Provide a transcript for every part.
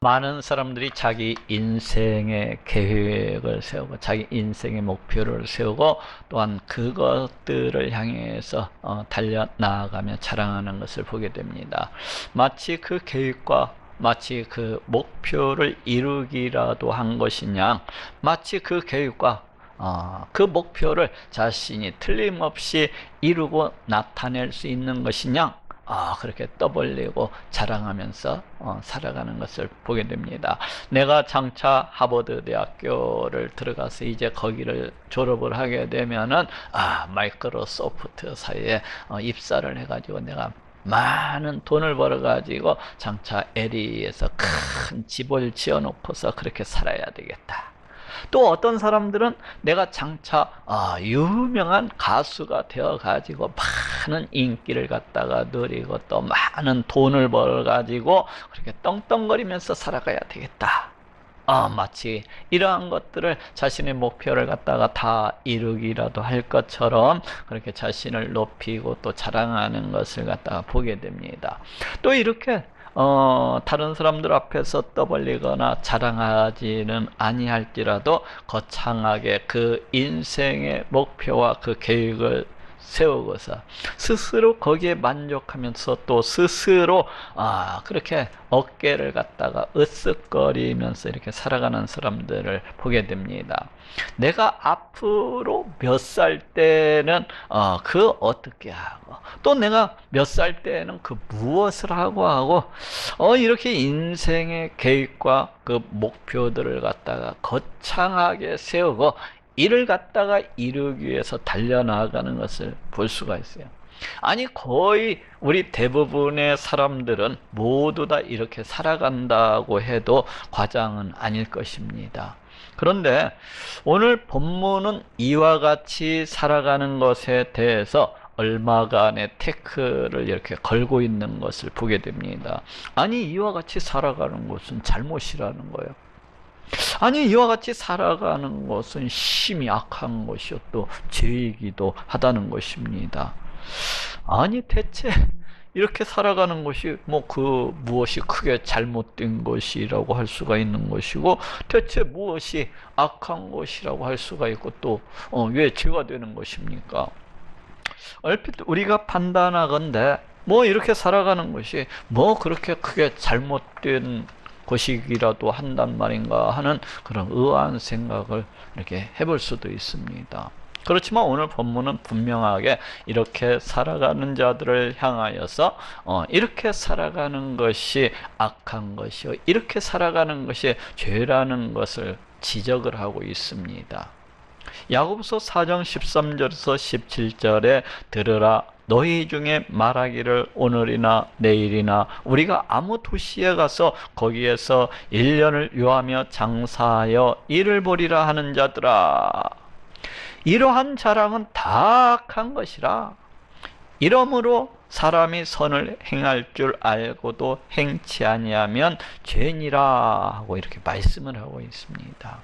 많은 사람들이 자기 인생의 계획을 세우고 자기 인생의 목표를 세우고 또한 그것들을 향해서 달려나아가며 자랑하는 것을 보게 됩니다. 마치 그 계획과 마치 그 목표를 이루기라도 한 것이냐, 마치 그 계획과 그 목표를 자신이 틀림없이 이루고 나타낼 수 있는 것이냐, 그렇게 떠벌리고 자랑하면서 살아가는 것을 보게 됩니다. 내가 장차 하버드 대학교를 들어가서 이제 거기를 졸업을 하게 되면은 마이크로소프트사에 입사를 해가지고 내가 많은 돈을 벌어가지고 장차 LA에서 큰 집을 지어놓고서 그렇게 살아야 되겠다. 또 어떤 사람들은 내가 장차 유명한 가수가 되어 가지고 많은 인기를 갖다가 누리고 또 많은 돈을 벌어 가지고 그렇게 떵떵거리면서 살아가야 되겠다. 마치 이러한 것들을 자신의 목표를 갖다가 다 이루기라도 할 것처럼 그렇게 자신을 높이고 또 자랑하는 것을 갖다가 보게 됩니다. 또 이렇게 다른 사람들 앞에서 떠벌리거나 자랑하지는 아니할지라도 거창하게 그 인생의 목표와 그 계획을 세우고서 스스로 거기에 만족하면서 또 스스로 그렇게 어깨를 갖다가 으쓱거리면서 이렇게 살아가는 사람들을 보게 됩니다. 내가 앞으로 몇 살 때는 그 어떻게 하고 또 내가 몇 살 때는 그 무엇을 하고 이렇게 인생의 계획과 그 목표들을 갖다가 거창하게 세우고 이를 갖다가 이루기 위해서 달려나가는 것을 볼 수가 있어요. 아니 거의 우리 대부분의 사람들은 모두 다 이렇게 살아간다고 해도 과장은 아닐 것입니다. 그런데 오늘 본문은 이와 같이 살아가는 것에 대해서 얼마간의 태클을 이렇게 걸고 있는 것을 보게 됩니다. 아니 이와 같이 살아가는 것은 잘못이라는 거예요. 아니 이와 같이 살아가는 것은 심히 악한 것이요 또 죄이기도 하다는 것입니다. 아니 대체 이렇게 살아가는 것이 무엇이 크게 잘못된 것이라고 할 수가 있는 것이고 대체 무엇이 악한 것이라고 할 수가 있고 또 왜 죄가 되는 것입니까? 얼핏 우리가 판단하건대 이렇게 살아가는 것이 그렇게 크게 잘못된 것이기라도 한단 말인가 하는 그런 의아한 생각을 이렇게 해볼 수도 있습니다. 그렇지만 오늘 본문은 분명하게 이렇게 살아가는 자들을 향하여서 이렇게 살아가는 것이 악한 것이요 이렇게 살아가는 것이 죄라는 것을 지적을 하고 있습니다. 야고보서 4장 13절에서 17절에 들으라 너희 중에 말하기를 오늘이나 내일이나 우리가 아무 도시에 가서 거기에서 1년을 요하며 장사하여 일을 벌이라 하는 자들아 이러한 자랑은 다 악한 것이라 이러므로 사람이 선을 행할 줄 알고도 행치 아니하면 죄니라 하고 이렇게 말씀을 하고 있습니다.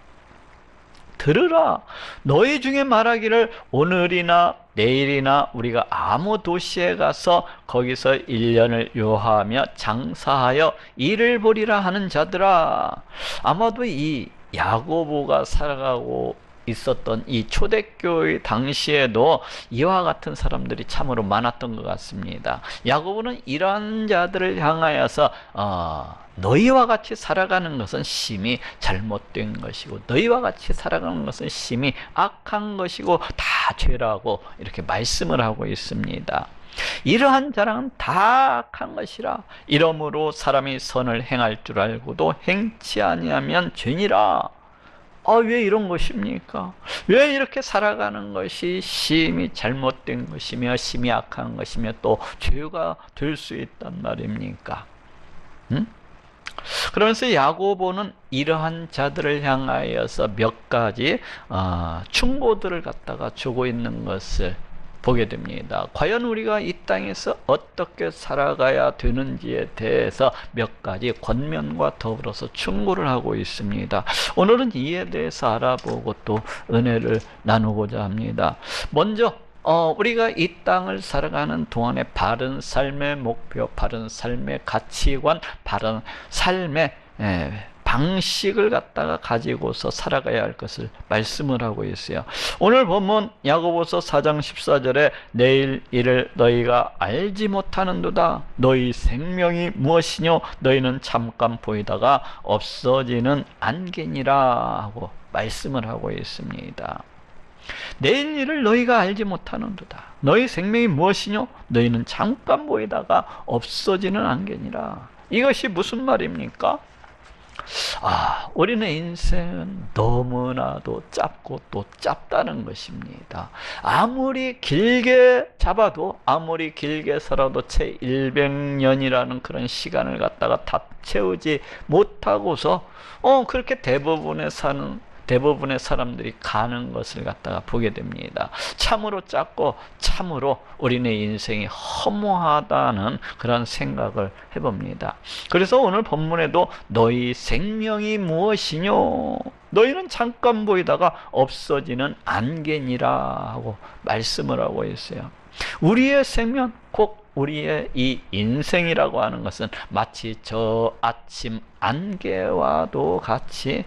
들으라 너희 중에 말하기를 오늘이나 내일이나 우리가 아무 도시에 가서 거기서 1년을 요하며 장사하여 일을 벌이라 하는 자들아. 아마도 이 야고보가 살아가고 있었던 이 초대교회 당시에도 이와 같은 사람들이 참으로 많았던 것 같습니다. 야고보는 이러한 자들을 향하여서 너희와 같이 살아가는 것은 심히 잘못된 것이고 너희와 같이 살아가는 것은 심히 악한 것이고 다 죄라고 이렇게 말씀을 하고 있습니다. 이러한 자랑은 다 악한 것이라 이러므로 사람이 선을 행할 줄 알고도 행치 아니하면 죄니라. 왜 이런 것입니까? 왜 이렇게 살아가는 것이 심히 잘못된 것이며 심히 악한 것이며 또 죄가 될 수 있단 말입니까? 그러면서 야고보는 이러한 자들을 향하여서 몇 가지 충고들을 갖다가 주고 있는 것을 보게 됩니다. 과연 우리가 이 땅에서 어떻게 살아가야 되는지에 대해서 몇 가지 권면과 더불어서 충고를 하고 있습니다. 오늘은 이에 대해서 알아보고 또 은혜를 나누고자 합니다. 먼저 우리가 이 땅을 살아가는 동안에 바른 삶의 목표, 바른 삶의 가치관, 바른 삶의 방식을 갖다가 가지고서 살아가야 할 것을 말씀을 하고 있어요. 오늘 본문 야고보서 4장 14절에 내일 일을 너희가 알지 못하는도다. 너희 생명이 무엇이뇨? 너희는 잠깐 보이다가 없어지는 안개니라 하고 말씀을 하고 있습니다. 내일 일을 너희가 알지 못하는도다. 너희 생명이 무엇이뇨? 너희는 잠깐 보이다가 없어지는 안개니라. 이것이 무슨 말입니까? 우리는 인생은 너무나도 짧고 또 짧다는 것입니다. 아무리 길게 잡아도, 아무리 길게 살아도 채 100년이라는 그런 시간을 갖다가 다 채우지 못하고서 그렇게 대부분의 사람들이 가는 것을 갖다가 보게 됩니다. 참으로 짧고 참으로 우리네 인생이 허무하다는 그런 생각을 해봅니다. 그래서 오늘 본문에도 너희 생명이 무엇이뇨? 너희는 잠깐 보이다가 없어지는 안개니라 하고 말씀을 하고 있어요. 우리의 생명, 곧 우리의 이 인생이라고 하는 것은 마치 저 아침 안개와도 같이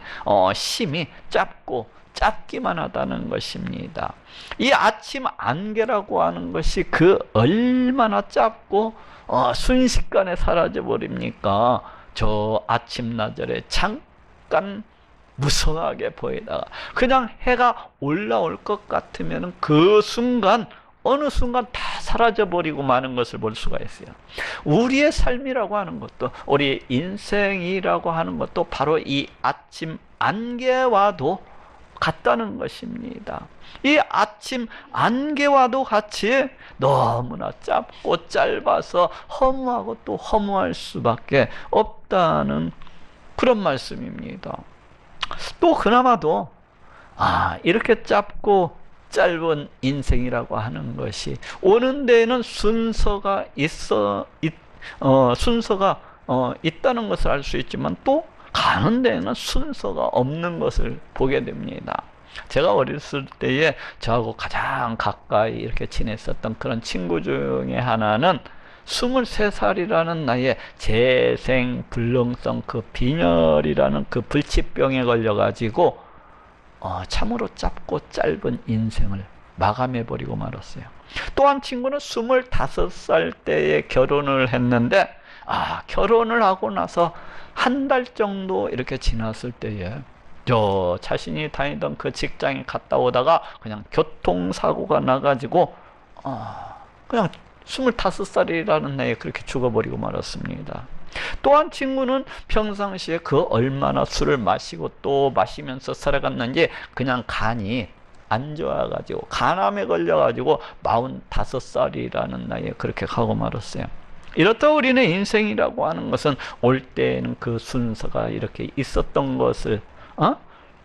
심이 짧고 짧기만 하다는 것입니다. 이 아침 안개라고 하는 것이 그 얼마나 짧고 순식간에 사라져 버립니까? 저 아침나절에 잠깐 무성하게 보이다가 그냥 해가 올라올 것 같으면 그 순간, 어느 순간 다 사라져버리고 마는 것을 볼 수가 있어요. 우리의 삶이라고 하는 것도, 우리 인생이라고 하는 것도 바로 이 아침 안개와도 같다는 것입니다. 이 아침 안개와도 같이 너무나 짧고 짧아서 허무하고 또 허무할 수밖에 없다는 그런 말씀입니다. 또 그나마도 이렇게 짧고 짧은 인생이라고 하는 것이 오는 데에는 순서가 있다는 것을 알 수 있지만 또 가는 데에는 순서가 없는 것을 보게 됩니다. 제가 어렸을 때에 저하고 가장 가까이 이렇게 지냈었던 그런 친구 중에 하나는 23살이라는 나이에 재생불능성 그 빈혈이라는 그 불치병에 걸려가지고 참으로 짧고 짧은 인생을 마감해버리고 말았어요. 또 한 친구는 25살 때에 결혼을 했는데 결혼을 하고 나서 한 달 정도 이렇게 지났을 때에 저 자신이 다니던 그 직장에 갔다 오다가 그냥 교통사고가 나가지고 그냥 25살이라는 나이에 그렇게 죽어버리고 말았습니다. 또 한 친구는 평상시에 그 얼마나 술을 마시고 또 마시면서 살아갔는지 그냥 간이 안 좋아가지고 간암에 걸려가지고 45살이라는 나이에 그렇게 가고 말았어요. 이렇다 우리는 인생이라고 하는 것은 올 때에는 그 순서가 이렇게 있었던 것을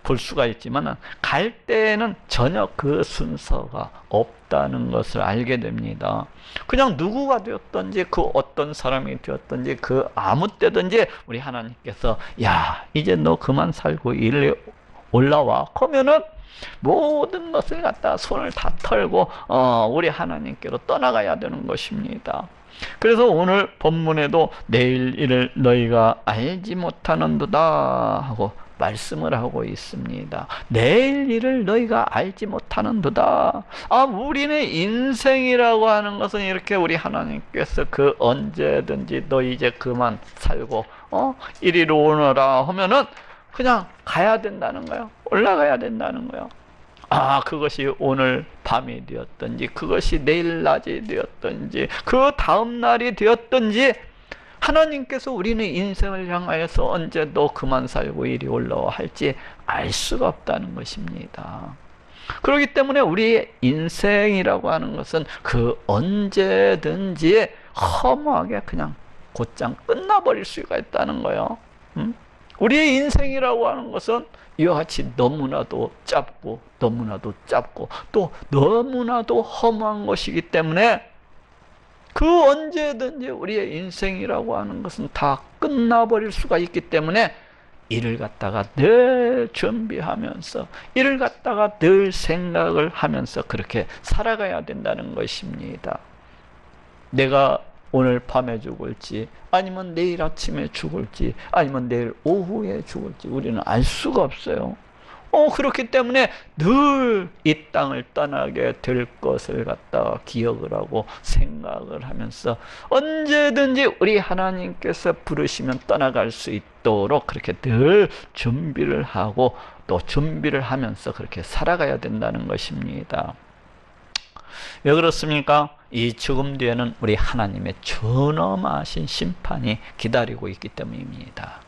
볼 수가 있지만 갈 때에는 전혀 그 순서가 없다는 것을 알게 됩니다. 그냥 누구가 되었든지 그 어떤 사람이 되었든지 그 아무 때든지 우리 하나님께서 이제 너 그만 살고 일에 올라와 그러면은 모든 것을 갖다 손을 다 털고 우리 하나님께로 떠나가야 되는 것입니다. 그래서 오늘 본문에도 내일 일을 너희가 알지 못하는도다 하고 말씀을 하고 있습니다. 내일 일을 너희가 알지 못하는도다. 우리는 인생이라고 하는 것은 이렇게 우리 하나님께서 그 언제든지 너 이제 그만 살고 이리로 오너라 하면은 그냥 가야 된다는 거예요. 올라가야 된다는 거예요. 그것이 오늘 밤이 되었든지 그것이 내일 낮이 되었든지 그 다음 날이 되었든지 하나님께서 우리는 인생을 향하여서 언제 너 그만 살고 이리 올라와 할지 알 수가 없다는 것입니다. 그렇기 때문에 우리의 인생이라고 하는 것은 그 언제든지 허무하게 그냥 곧장 끝나버릴 수가 있다는 거예요. 우리의 인생이라고 하는 것은 이와 같이 너무나도 짧고 또 너무나도 허무한 것이기 때문에 그 언제든지 우리의 인생이라고 하는 것은 다 끝나버릴 수가 있기 때문에 이를 갖다가 늘 준비하면서 이를 갖다가 늘 생각을 하면서 그렇게 살아가야 된다는 것입니다. 내가 오늘 밤에 죽을지, 아니면 내일 아침에 죽을지, 아니면 내일 오후에 죽을지 우리는 알 수가 없어요. 그렇기 때문에 늘 이 땅을 떠나게 될 것을 갖다가 기억을 하고 생각을 하면서 언제든지 우리 하나님께서 부르시면 떠나갈 수 있도록 그렇게 늘 준비를 하고 또 준비를 하면서 그렇게 살아가야 된다는 것입니다. 왜 그렇습니까? 이 죽음 뒤에는 우리 하나님의 존엄하신 심판이 기다리고 있기 때문입니다.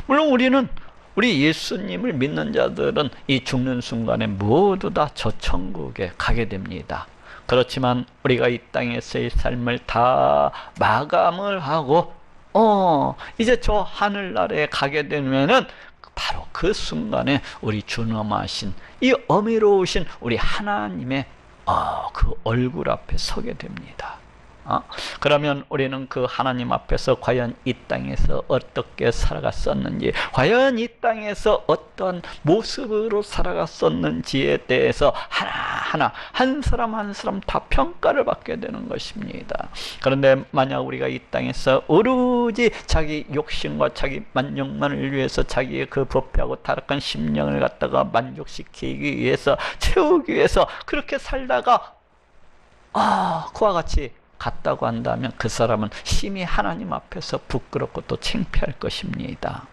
물론 우리 예수님을 믿는 자들은 이 죽는 순간에 모두 다 저 천국에 가게 됩니다. 그렇지만 우리가 이 땅에서의 삶을 다 마감을 하고 이제 저 하늘나라에 가게 되면은 바로 그 순간에 우리 존엄하신 이 어미로우신 우리 하나님의 그 얼굴 앞에 서게 됩니다. 그러면 우리는 그 하나님 앞에서 과연 이 땅에서 어떻게 살아갔었는지, 과연 이 땅에서 어떤 모습으로 살아갔었는지에 대해서 하나하나 한 사람 한 사람 다 평가를 받게 되는 것입니다. 그런데 만약 우리가 이 땅에서 오로지 자기 욕심과 자기 만족만을 위해서 자기의 그 부패하고 타락한 심령을 갖다가 만족시키기 위해서, 채우기 위해서 그렇게 살다가 그와 같이 갔다고 한다면 그 사람은 심히 하나님 앞에서 부끄럽고 또 창피할 것입니다.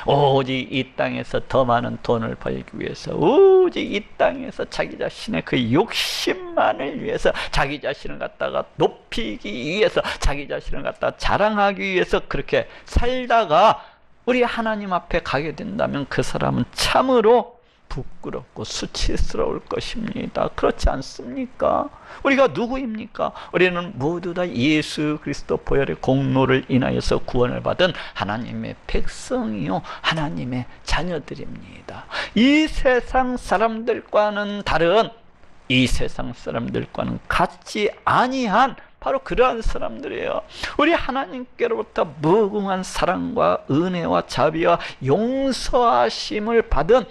오직 이 땅에서 더 많은 돈을 벌기 위해서, 오직 이 땅에서 자기 자신의 그 욕심만을 위해서, 자기 자신을 갖다가 높이기 위해서, 자기 자신을 갖다가 자랑하기 위해서 그렇게 살다가 우리 하나님 앞에 가게 된다면 그 사람은 참으로 부끄럽고 수치스러울 것입니다. 그렇지 않습니까? 우리가 누구입니까? 우리는 모두 다 예수 그리스도 보혈의 공로를 인하여서 구원을 받은 하나님의 백성이요, 하나님의 자녀들입니다. 이 세상 사람들과는 다른, 이 세상 사람들과는 같지 아니한 바로 그러한 사람들이에요. 우리 하나님께로부터 무궁한 사랑과 은혜와 자비와 용서하심을 받은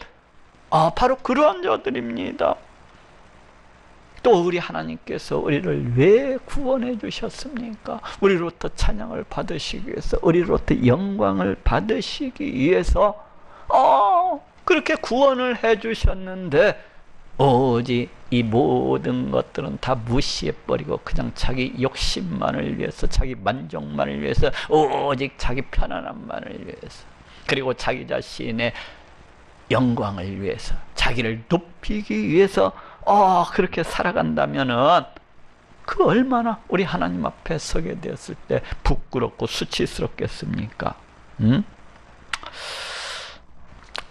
바로 그러한 자들입니다. 또 우리 하나님께서 우리를 왜 구원해 주셨습니까? 우리로부터 찬양을 받으시기 위해서, 우리로부터 영광을 받으시기 위해서 그렇게 구원을 해 주셨는데 오직 이 모든 것들은 다 무시해버리고 그냥 자기 욕심만을 위해서, 자기 만족만을 위해서, 오직 자기 편안함만을 위해서, 그리고 자기 자신의 영광을 위해서, 자기를 높이기 위해서 그렇게 살아간다면은 그 얼마나 우리 하나님 앞에 서게 되었을 때 부끄럽고 수치스럽겠습니까?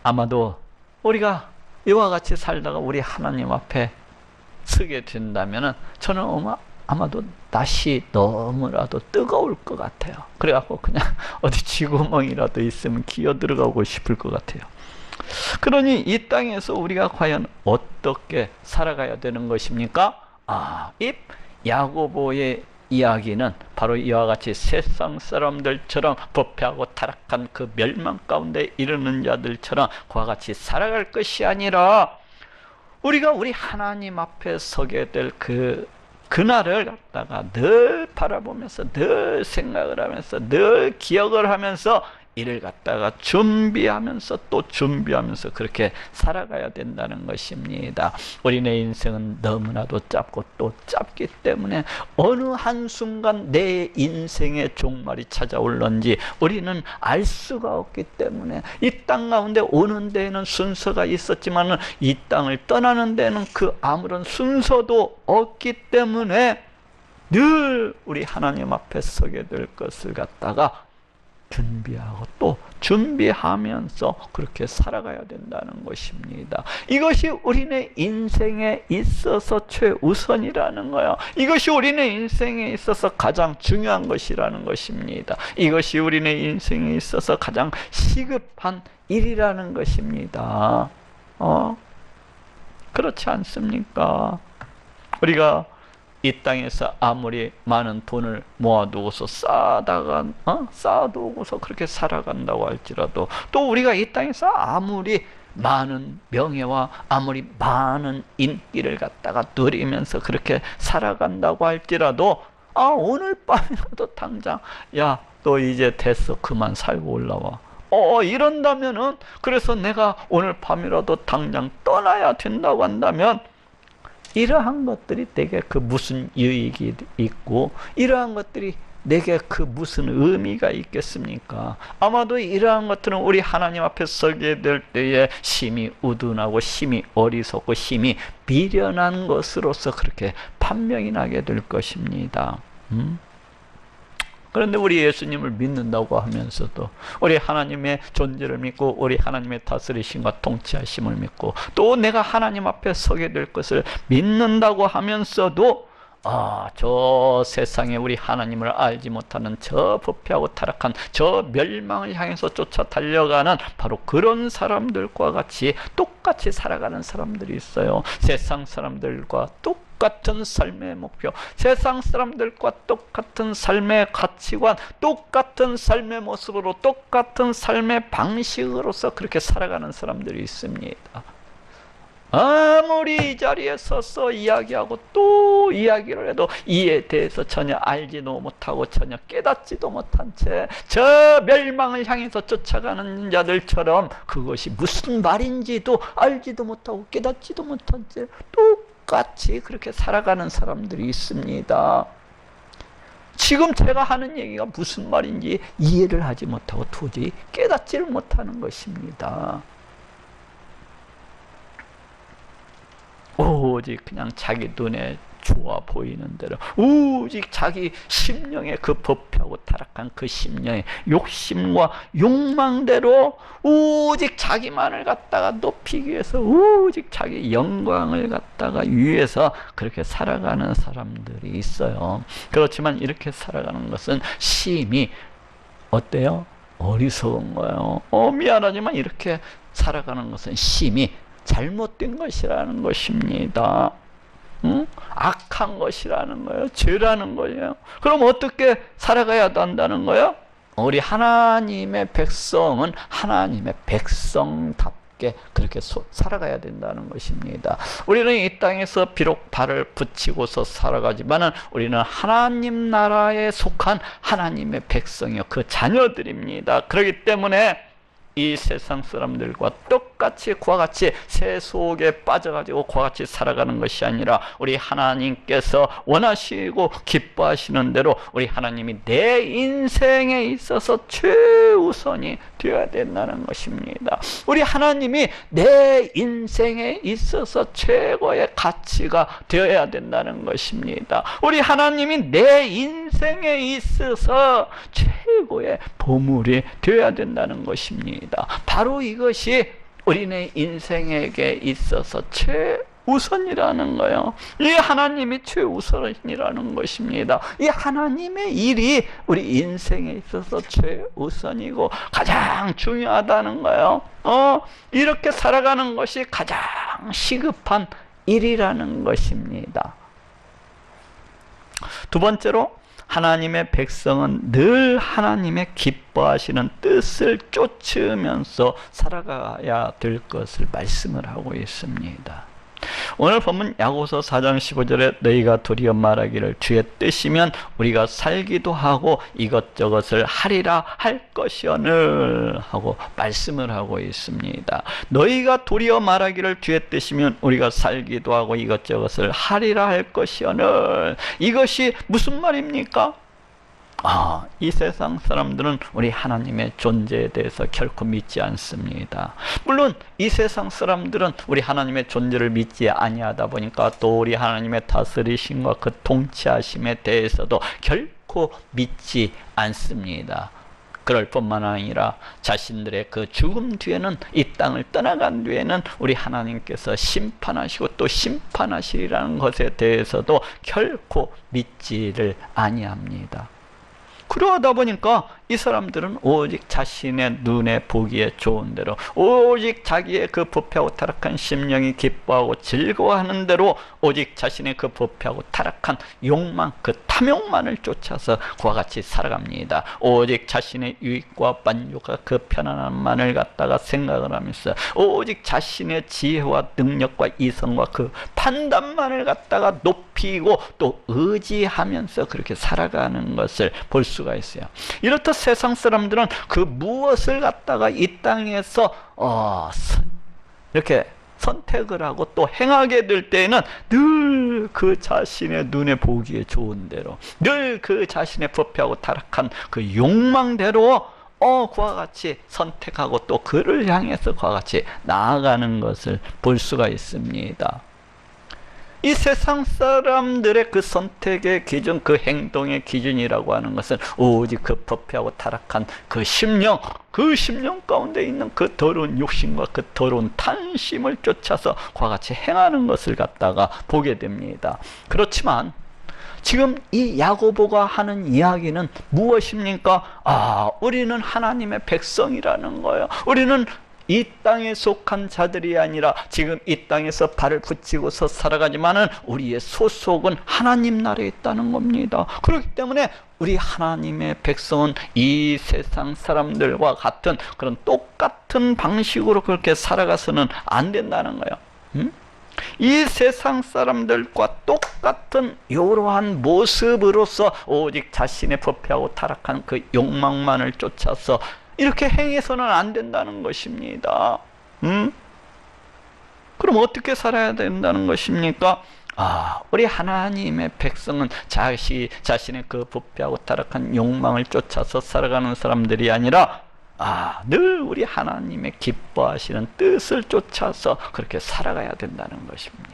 아마도 우리가 이와 같이 살다가 우리 하나님 앞에 서게 된다면은 저는 아마도 낯이 너무나도 뜨거울 것 같아요. 그래갖고 그냥 어디 쥐구멍이라도 있으면 기어 들어가고 싶을 것 같아요. 그러니 이 땅에서 우리가 과연 어떻게 살아가야 되는 것입니까? 이 야고보의 이야기는 바로 이와 같이 세상 사람들처럼 부패하고 타락한 그 멸망 가운데 이르는 자들처럼 그와 같이 살아갈 것이 아니라 우리가 우리 하나님 앞에 서게 될 그날을 갖다가 늘 바라보면서, 늘 생각을 하면서, 늘 기억을 하면서 이를 갖다가 준비하면서 또 준비하면서 그렇게 살아가야 된다는 것입니다. 우리네 인생은 너무나도 짧고 또 짧기 때문에 어느 한순간 내 인생의 종말이 찾아올런지 우리는 알 수가 없기 때문에 이 땅 가운데 오는 데에는 순서가 있었지만 이 땅을 떠나는 데는 그 아무런 순서도 없기 때문에 늘 우리 하나님 앞에 서게 될 것을 갖다가 준비하고 또 준비하면서 그렇게 살아가야 된다는 것입니다. 이것이 우리네 인생에 있어서 최우선이라는 거예요. 이것이 우리네 인생에 있어서 가장 중요한 것이라는 것입니다. 이것이 우리네 인생에 있어서 가장 시급한 일이라는 것입니다. 그렇지 않습니까? 우리가 이 땅에서 아무리 많은 돈을 모아두고서 쌓아두고서 그렇게 살아간다고 할지라도, 또 우리가 이 땅에서 아무리 많은 명예와 아무리 많은 인기를 갖다가 누리면서 그렇게 살아간다고 할지라도 오늘 밤이라도 당장, 야, 너 이제 됐어. 그만 살고 올라와. 이런다면은, 그래서 내가 오늘 밤이라도 당장 떠나야 된다고 한다면, 이러한 것들이 내게 그 무슨 유익이 있고, 이러한 것들이 내게 그 무슨 의미가 있겠습니까? 아마도 이러한 것들은 우리 하나님 앞에 서게 될 때에 심히 우둔하고 심히 어리석고 심히 미련한 것으로서 그렇게 판명이 나게 될 것입니다. 그런데 우리 예수님을 믿는다고 하면서도, 우리 하나님의 존재를 믿고 우리 하나님의 다스리심과 통치하심을 믿고 또 내가 하나님 앞에 서게 될 것을 믿는다고 하면서도 저 세상에 우리 하나님을 알지 못하는 저 부패하고 타락한 저 멸망을 향해서 쫓아 달려가는 바로 그런 사람들과 같이 똑같이 살아가는 사람들이 있어요. 세상 사람들과 똑같은 삶의 목표, 세상 사람들과 똑같은 삶의 가치관, 똑같은 삶의 모습으로, 똑같은 삶의 방식으로서 그렇게 살아가는 사람들이 있습니다. 아무리 이 자리에 서서 이야기하고 또 이야기를 해도 이에 대해서 전혀 알지도 못하고 전혀 깨닫지도 못한 채 저 멸망을 향해서 쫓아가는 자들처럼 그것이 무슨 말인지도 알지도 못하고 깨닫지도 못한 채 똑같이 그렇게 살아가는 사람들이 있습니다. 지금 제가 하는 얘기가 무슨 말인지 이해를 하지 못하고 도저히 깨닫지를 못하는 것입니다. 오직 그냥 자기 눈에 좋아 보이는 대로, 오직 자기 심령의 그 부패하고 타락한 그 심령의 욕심과 욕망대로 오직 자기만을 갖다가 높이기 위해서, 오직 자기 영광을 갖다가 위해서 그렇게 살아가는 사람들이 있어요. 그렇지만 이렇게 살아가는 것은 심히 어때요? 어리석은 거예요. 미안하지만 이렇게 살아가는 것은 심히 잘못된 것이라는 것입니다. 악한 것이라는 거예요. 죄라는 거예요. 그럼 어떻게 살아가야 한다는 거예요? 우리 하나님의 백성은 하나님의 백성답게 그렇게 살아가야 된다는 것입니다. 우리는 이 땅에서 비록 발을 붙이고서 살아가지만은 우리는 하나님 나라에 속한 하나님의 백성이요, 그 자녀들입니다. 그렇기 때문에 이 세상 사람들과 똑같이 그와 같이 새 속에 빠져가지고 그와 같이 살아가는 것이 아니라 우리 하나님께서 원하시고 기뻐하시는 대로 우리 하나님이 내 인생에 있어서 최우선이 되어야 된다는 것입니다. 우리 하나님이 내 인생에 있어서 최고의 가치가 되어야 된다는 것입니다. 우리 하나님이 내 인생에 있어서 최고의 보물이 되어야 된다는 것입니다. 바로 이것이 우리네 인생에게 있어서 최우선이라는 거예요. 이 하나님이 최우선이라는 것입니다. 이 하나님의 일이 우리 인생에 있어서 최우선이고 가장 중요하다는 거예요. 이렇게 살아가는 것이 가장 시급한 일이라는 것입니다. 두 번째로, 하나님의 백성은 늘 하나님의 기뻐하시는 뜻을 쫓으면서 살아가야 될 것을 말씀을 하고 있습니다. 오늘 본문 야고보서 4장 15절에 너희가 도리어 말하기를 주의 뜻이면 우리가 살기도 하고 이것저것을 하리라 할 것이오늘 하고 말씀을 하고 있습니다. 너희가 도리어 말하기를 주의 뜻이면 우리가 살기도 하고 이것저것을 하리라 할 것이오늘. 이것이 무슨 말입니까? 이 세상 사람들은 우리 하나님의 존재에 대해서 결코 믿지 않습니다. 물론 이 세상 사람들은 우리 하나님의 존재를 믿지 아니하다 보니까 또 우리 하나님의 다스리심과 그 통치하심에 대해서도 결코 믿지 않습니다. 그럴 뿐만 아니라 자신들의 그 죽음 뒤에는, 이 땅을 떠나간 뒤에는 우리 하나님께서 심판하시고 또 심판하시리라는 것에 대해서도 결코 믿지를 아니합니다. 그러다 보니까 이 사람들은 오직 자신의 눈에 보기에 좋은 대로, 오직 자기의 그 부패하고 타락한 심령이 기뻐하고 즐거워하는 대로, 오직 자신의 그 부패하고 타락한 욕망, 그 탐욕만을 쫓아서 그와 같이 살아갑니다. 오직 자신의 유익과 만족과 그 편안함만을 갖다가 생각을 하면서, 오직 자신의 지혜와 능력과 이성과 그 판단만을 갖다가 높이고 또 의지하면서 그렇게 살아가는 것을 볼 수가 있어요. 이렇듯 세상 사람들은 그 무엇을 갖다가 이 땅에서 이렇게 선택을 하고 또 행하게 될 때에는 늘 그 자신의 눈에 보기에 좋은 대로, 늘 그 자신의 부패하고 타락한 그 욕망대로 그와 같이 선택하고 또 그를 향해서 그와 같이 나아가는 것을 볼 수가 있습니다. 이 세상 사람들의 그 선택의 기준, 그 행동의 기준이라고 하는 것은 오직 그 부패하고 타락한 그 심령 가운데 있는 그 더러운 욕심과 그 더러운 탐심을 쫓아서 그와 같이 행하는 것을 갖다가 보게 됩니다. 그렇지만 지금 이 야고보가 하는 이야기는 무엇입니까? 우리는 하나님의 백성이라는 거예요. 우리는 이 땅에 속한 자들이 아니라 지금 이 땅에서 발을 붙이고서 살아가지만은 우리의 소속은 하나님 나라에 있다는 겁니다. 그렇기 때문에 우리 하나님의 백성은 이 세상 사람들과 같은 그런 똑같은 방식으로 그렇게 살아가서는 안 된다는 거예요. 이 세상 사람들과 똑같은 이러한 모습으로서 오직 자신의 부패하고 타락한 그 욕망만을 쫓아서 이렇게 행해서는 안 된다는 것입니다. 그럼 어떻게 살아야 된다는 것입니까? 우리 하나님의 백성은 자신의 그 부패하고 타락한 욕망을 쫓아서 살아가는 사람들이 아니라 늘 우리 하나님의 기뻐하시는 뜻을 쫓아서 그렇게 살아가야 된다는 것입니다.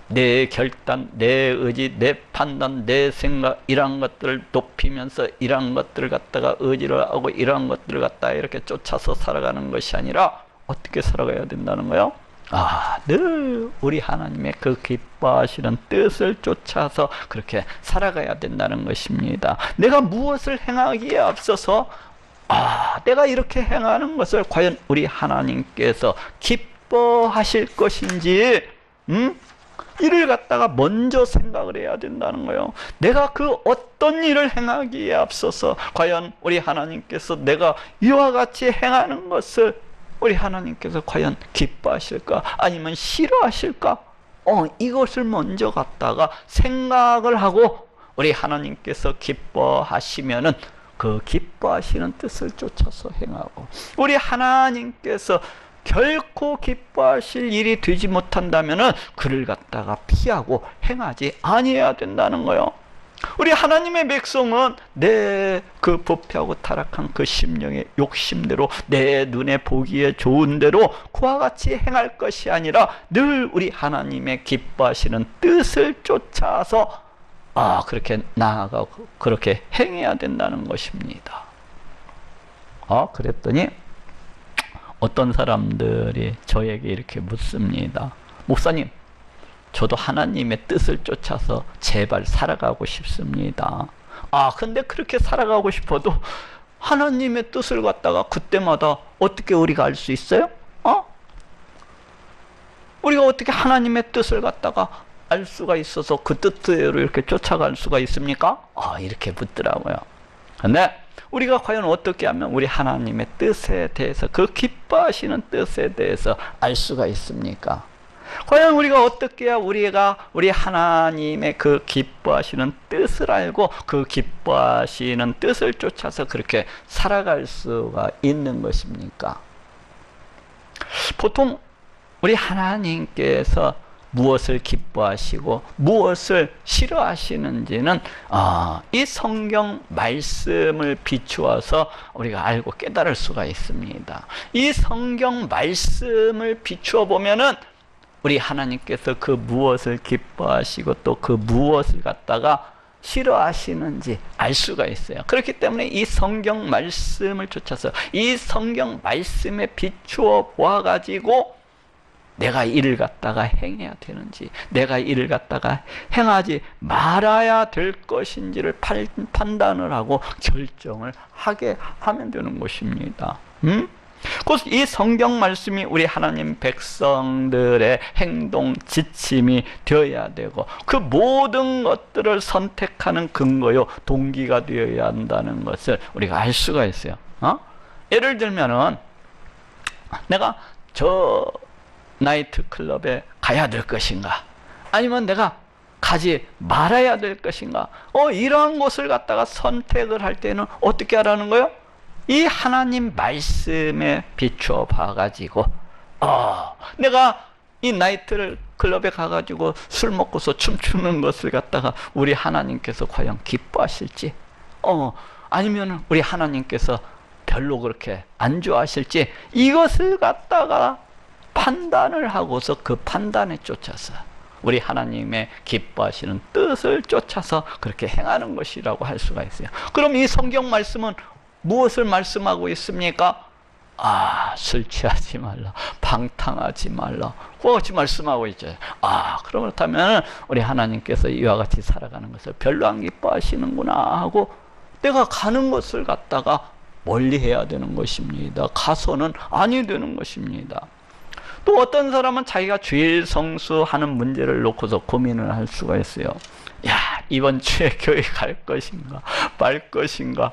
내 결단, 내 의지, 내 판단, 내 생각, 이러한 것들을 높이면서 이러한 것들을 갖다가 의지를 하고 이러한 것들을 갖다가 이렇게 쫓아서 살아가는 것이 아니라 어떻게 살아가야 된다는 거예요? 늘 우리 하나님의 그 기뻐하시는 뜻을 쫓아서 그렇게 살아가야 된다는 것입니다. 내가 무엇을 행하기에 앞서서 내가 이렇게 행하는 것을 과연 우리 하나님께서 기뻐하실 것인지 이를 갖다가 먼저 생각을 해야 된다는 거예요. 내가 그 어떤 일을 행하기에 앞서서 과연 우리 하나님께서 내가 이와 같이 행하는 것을 우리 하나님께서 과연 기뻐하실까? 아니면 싫어하실까? 이것을 먼저 갖다가 생각을 하고 우리 하나님께서 기뻐하시면은 그 기뻐하시는 뜻을 쫓아서 행하고, 우리 하나님께서 결코 기뻐하실 일이 되지 못한다면은 그를 갖다가 피하고 행하지 아니해야 된다는 거예요. 우리 하나님의 백성은 내 그 부패하고 타락한 그 심령의 욕심대로, 내 눈에 보기에 좋은 대로 그와 같이 행할 것이 아니라 늘 우리 하나님의 기뻐하시는 뜻을 쫓아서 그렇게 나아가고 그렇게 행해야 된다는 것입니다. 그랬더니 어떤 사람들이 저에게 이렇게 묻습니다. 목사님, 저도 하나님의 뜻을 쫓아서 제발 살아가고 싶습니다. 근데 그렇게 살아가고 싶어도 하나님의 뜻을 갖다가 그때마다 어떻게 우리가 알 수 있어요? 우리가 어떻게 하나님의 뜻을 갖다가 알 수가 있어서 그 뜻대로 이렇게 쫓아갈 수가 있습니까? 이렇게 묻더라고요. 근데 우리가 과연 어떻게 하면 우리 하나님의 뜻에 대해서, 그 기뻐하시는 뜻에 대해서 알 수가 있습니까? 과연 우리가 어떻게 해야 우리 하나님의 그 기뻐하시는 뜻을 알고 그 기뻐하시는 뜻을 쫓아서 그렇게 살아갈 수가 있는 것입니까? 보통 우리 하나님께서 무엇을 기뻐하시고 무엇을 싫어하시는지는 이 성경 말씀을 비추어서 우리가 알고 깨달을 수가 있습니다. 이 성경 말씀을 비추어 보면은 우리 하나님께서 그 무엇을 기뻐하시고 또 그 무엇을 갖다가 싫어하시는지 알 수가 있어요. 그렇기 때문에 이 성경 말씀을 쫓아서 이 성경 말씀에 비추어 보아가지고 내가 이를 갖다가 행해야 되는지, 내가 이를 갖다가 행하지 말아야 될 것인지를 판단을 하고 결정을 하게 하면 되는 것입니다. 그래서 이 성경 말씀이 우리 하나님 백성들의 행동 지침이 되어야 되고, 그 모든 것들을 선택하는 근거요, 동기가 되어야 한다는 것을 우리가 알 수가 있어요. 예를 들면은 내가 저 나이트 클럽에 가야 될 것인가, 아니면 내가 가지 말아야 될 것인가, 이러한 것을 갖다가 선택을 할 때는 어떻게 하라는 거예요? 이 하나님 말씀에 비추어 봐가지고, 내가 이 나이트 클럽에 가가지고 술 먹고서 춤추는 것을 갖다가 우리 하나님께서 과연 기뻐하실지, 아니면 우리 하나님께서 별로 그렇게 안 좋아하실지, 이것을 갖다가 판단을 하고서 그 판단에 쫓아서 우리 하나님의 기뻐하시는 뜻을 쫓아서 그렇게 행하는 것이라고 할 수가 있어요. 그럼 이 성경 말씀은 무엇을 말씀하고 있습니까? 술 취하지 말라, 방탕하지 말라, 그와 같이 말씀하고 있죠. 그렇다면 우리 하나님께서 이와 같이 살아가는 것을 별로 안 기뻐하시는구나 하고 내가 가는 것을 갖다가 멀리 해야 되는 것입니다. 가서는 아니 되는 것입니다. 또 어떤 사람은 자기가 주일 성수하는 문제를 놓고서 고민을 할 수가 있어요. 이번 주에 교회 갈 것인가 말 것인가,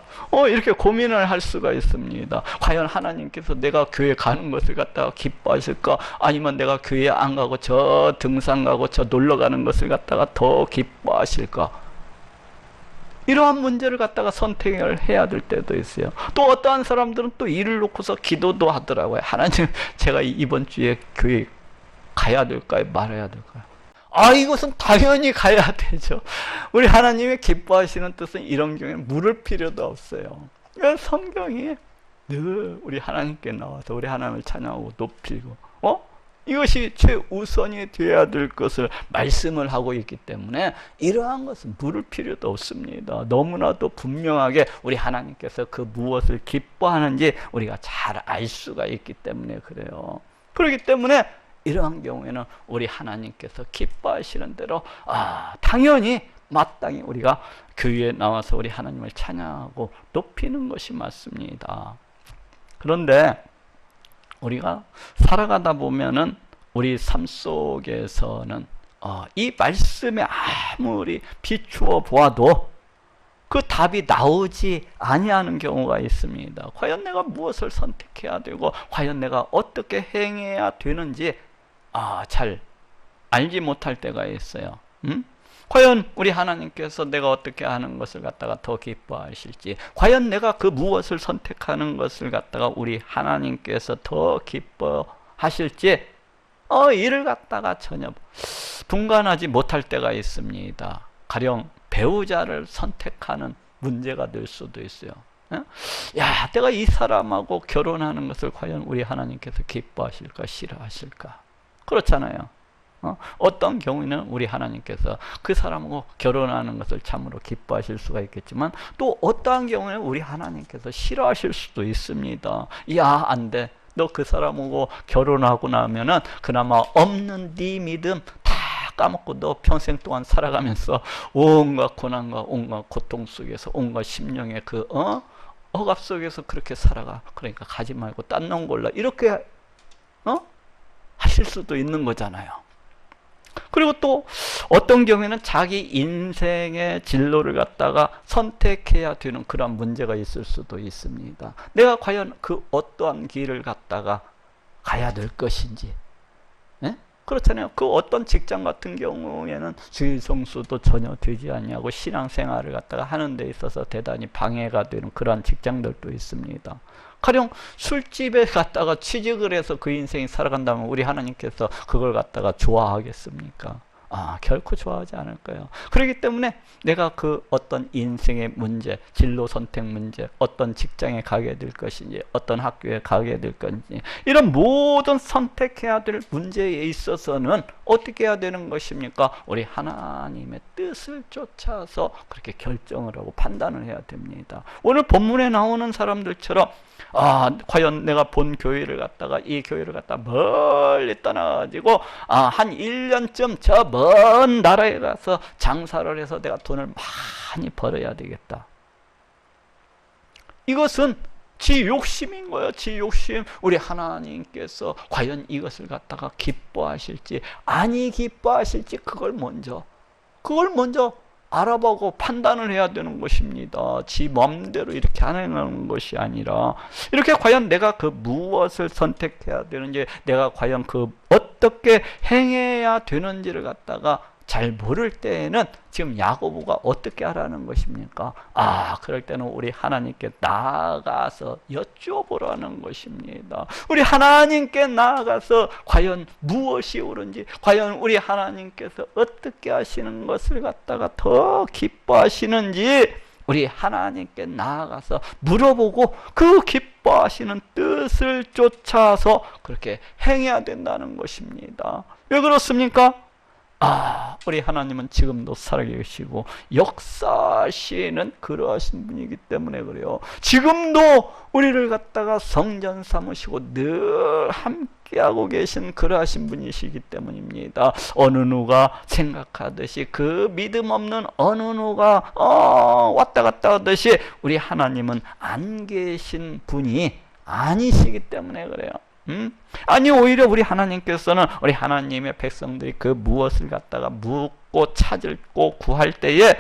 이렇게 고민을 할 수가 있습니다. 과연 하나님께서 내가 교회 가는 것을 갖다가 기뻐하실까, 아니면 내가 교회 안 가고 저 등산 가고 저 놀러 가는 것을 갖다가 더 기뻐하실까, 이러한 문제를 갖다가 선택을 해야 될 때도 있어요. 또 어떠한 사람들은 또 일을 놓고서 기도도 하더라고요. 하나님, 제가 이번 주에 교회 가야 될까요, 말아야 될까요? 이것은 당연히 가야 되죠. 우리 하나님의 기뻐하시는 뜻은 이런 경우에 물을 필요도 없어요. 성경이 늘 우리 하나님께 나와서 우리 하나님을 찬양하고 높이고, 이것이 최우선이 되어야 될 것을 말씀을 하고 있기 때문에 이러한 것은 물을 필요도 없습니다. 너무나도 분명하게 우리 하나님께서 그 무엇을 기뻐하는지 우리가 잘 알 수가 있기 때문에 그래요. 그렇기 때문에 이러한 경우에는 우리 하나님께서 기뻐하시는 대로 당연히 마땅히 우리가 교회에 나와서 우리 하나님을 찬양하고 높이는 것이 맞습니다. 그런데 우리가 살아가다 보면은 우리 삶 속에서는 이 말씀에 아무리 비추어 보아도 그 답이 나오지 아니하는 경우가 있습니다. 과연 내가 무엇을 선택해야 되고 과연 내가 어떻게 행해야 되는지 잘 알지 못할 때가 있어요. 과연 우리 하나님께서 내가 어떻게 하는 것을 갖다가 더 기뻐하실지, 과연 내가 그 무엇을 선택하는 것을 갖다가 우리 하나님께서 더 기뻐하실지, 이를 갖다가 전혀 분간하지 못할 때가 있습니다. 가령 배우자를 선택하는 문제가 될 수도 있어요. 내가 이 사람하고 결혼하는 것을 과연 우리 하나님께서 기뻐하실까, 싫어하실까? 그렇잖아요. 어떤 경우에는 우리 하나님께서 그 사람하고 결혼하는 것을 참으로 기뻐하실 수가 있겠지만, 또 어떠한 경우에는 우리 하나님께서 싫어하실 수도 있습니다. 안 돼. 너 그 사람하고 결혼하고 나면은 그나마 없는 네 믿음 다 까먹고 너 평생 동안 살아가면서 온갖 고난과 온갖 고통 속에서 온갖 심령의 그 억압 속에서 그렇게 살아가. 그러니까 가지 말고 딴 놈 골라. 이렇게 하실 수도 있는 거잖아요. 그리고 또 어떤 경우에는 자기 인생의 진로를 갖다가 선택해야 되는 그런 문제가 있을 수도 있습니다. 내가 과연 그 어떠한 길을 갖다가 가야 될 것인지. 그렇잖아요. 그 어떤 직장 같은 경우에는 주일 성수도 전혀 되지 아니하고 신앙생활을 갖다가 하는 데 있어서 대단히 방해가 되는 그러한 직장들도 있습니다. 가령 술집에 갔다가 취직을 해서 그 인생이 살아간다면 우리 하나님께서 그걸 갖다가 좋아하겠습니까? 결코 좋아하지 않을 거예요. 그렇기 때문에 내가 그 어떤 인생의 문제, 진로 선택 문제, 어떤 직장에 가게 될 것인지, 어떤 학교에 가게 될 것인지, 이런 모든 선택해야 될 문제에 있어서는 어떻게 해야 되는 것입니까? 우리 하나님의 뜻을 쫓아서 그렇게 결정을 하고 판단을 해야 됩니다. 오늘 본문에 나오는 사람들처럼 과연 내가 본 교회를 갔다가 이 교회를 갔다가 멀리 떠나가지고 한 1년쯤 저 먼 나라에 가서 장사를 해서 내가 돈을 많이 벌어야 되겠다. 이것은 지 욕심인 거예요. 지 욕심. 우리 하나님께서 과연 이것을 갖다가 기뻐하실지 아니 기뻐하실지 그걸 먼저 알아보고 판단을 해야 되는 것입니다. 지 맘대로 이렇게 하는 것이 아니라 이렇게 과연 내가 그 무엇을 선택해야 되는지, 내가 과연 그 어떻게 행해야 되는지를 갖다가 잘 모를 때에는 지금 야고보가 어떻게 하라는 것입니까? 그럴 때는 우리 하나님께 나아가서 여쭤보라는 것입니다. 우리 하나님께 나아가서 과연 무엇이 옳은지, 과연 우리 하나님께서 어떻게 하시는 것을 갖다가 더 기뻐하시는지 우리 하나님께 나아가서 물어보고 그 기뻐하시는 뜻을 쫓아서 그렇게 행해야 된다는 것입니다. 왜 그렇습니까? 우리 하나님은 지금도 살아계시고 역사하시는 그러하신 분이기 때문에 그래요. 지금도 우리를 갖다가 성전 삼으시고 늘 함께하고 계신 그러하신 분이시기 때문입니다. 어느 누가 생각하듯이 그 믿음 없는 어느 누가 왔다 갔다 하듯이 우리 하나님은 안 계신 분이 아니시기 때문에 그래요. 아니 오히려 우리 하나님께서는 우리 하나님의 백성들이 그 무엇을 갖다가 묻고 찾고 구할 때에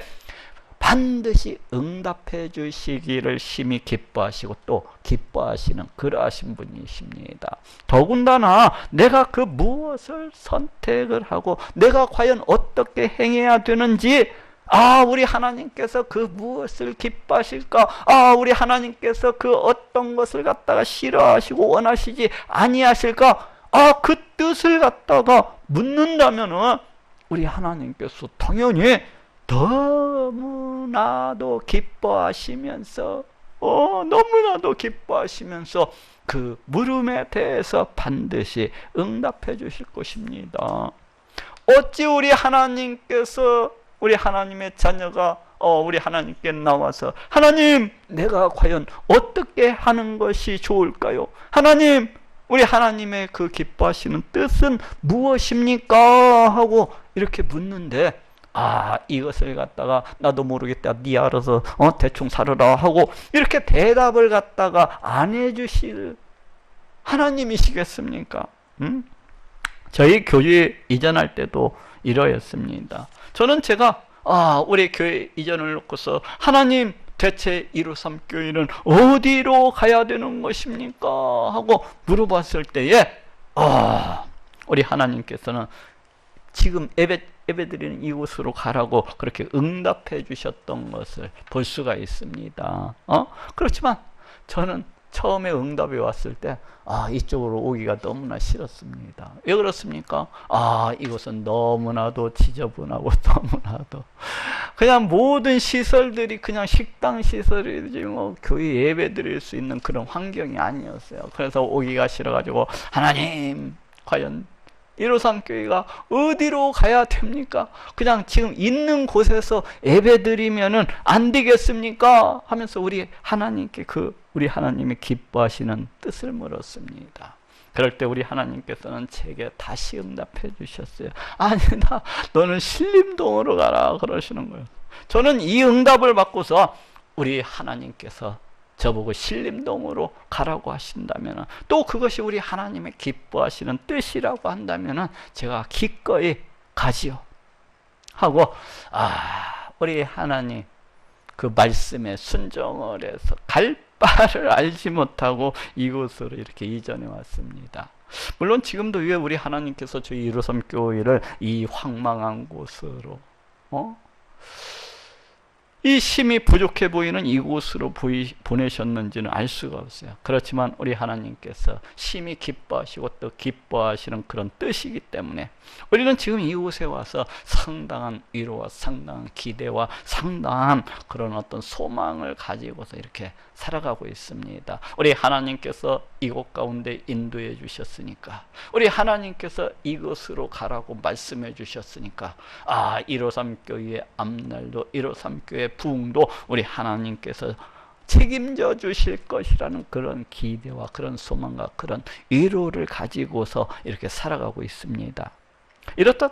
반드시 응답해 주시기를 심히 기뻐하시고 또 기뻐하시는 그러하신 분이십니다. 더군다나 내가 그 무엇을 선택을 하고 내가 과연 어떻게 행해야 되는지 우리 하나님께서 그 무엇을 기뻐하실까? 우리 하나님께서 그 어떤 것을 갖다가 싫어하시고 원하시지 아니하실까? 그 뜻을 갖다가 묻는다면은 우리 하나님께서 당연히 너무나도 기뻐하시면서 너무나도 기뻐하시면서 그 물음에 대해서 반드시 응답해 주실 것입니다. 어찌 우리 하나님께서 우리 하나님의 자녀가 우리 하나님께 나와서 하나님 내가 과연 어떻게 하는 것이 좋을까요? 하나님 우리 하나님의 그 기뻐하시는 뜻은 무엇입니까? 하고 이렇게 묻는데 이것을 갖다가 나도 모르겠다 네 알아서 대충 살아라 하고 이렇게 대답을 갖다가 안 해주실 하나님이시겠습니까? 저희 교회 이전할 때도 이러했습니다. 저는 제가 우리 교회 이전을 놓고서 하나님 대체 153교회는 어디로 가야 되는 것입니까? 하고 물어봤을 때에 우리 하나님께서는 지금 예배드리는 이곳으로 가라고 그렇게 응답해 주셨던 것을 볼 수가 있습니다. 그렇지만 저는 처음에 응답이 왔을 때 이쪽으로 오기가 너무나 싫었습니다. 왜 그렇습니까? 이곳은 너무나도 지저분하고 너무나도 그냥 모든 시설들이 그냥 식당 시설이지 뭐 교회 예배 드릴 수 있는 그런 환경이 아니었어요. 그래서 오기가 싫어가지고 하나님 과연 153교회가 어디로 가야 됩니까? 그냥 지금 있는 곳에서 예배 드리면은 안 되겠습니까? 하면서 우리 하나님께 우리 하나님이 기뻐하시는 뜻을 물었습니다. 그럴 때 우리 하나님께서는 제게 다시 응답해 주셨어요. 아니다, 너는 신림동으로 가라 그러시는 거예요. 저는 이 응답을 받고서 우리 하나님께서 저보고 신림동으로 가라고 하신다면 또 그것이 우리 하나님의 기뻐하시는 뜻이라고 한다면 제가 기꺼이 가지요 하고 우리 하나님 그 말씀에 순종을 해서 갈 바를 알지 못하고 이곳으로 이렇게 이전해 왔습니다. 물론 지금도 왜 우리 하나님께서 저희 153교회를 이 황망한 곳으로 이 힘이 부족해 보이는 이곳으로 보내셨는지는 알 수가 없어요. 그렇지만 우리 하나님께서 심히 기뻐하시고 또 기뻐하시는 그런 뜻이기 때문에 우리는 지금 이곳에 와서 상당한 위로와 상당한 기대와 상당한 그런 어떤 소망을 가지고서 이렇게 살아가고 있습니다. 우리 하나님께서 이곳 가운데 인도해 주셨으니까, 우리 하나님께서 이곳으로 가라고 말씀해 주셨으니까, 153 교회의 앞날도 153 교회 부흥도 우리 하나님께서 책임져 주실 것이라는 그런 기대와 그런 소망과 그런 위로를 가지고서 이렇게 살아가고 있습니다. 이렇듯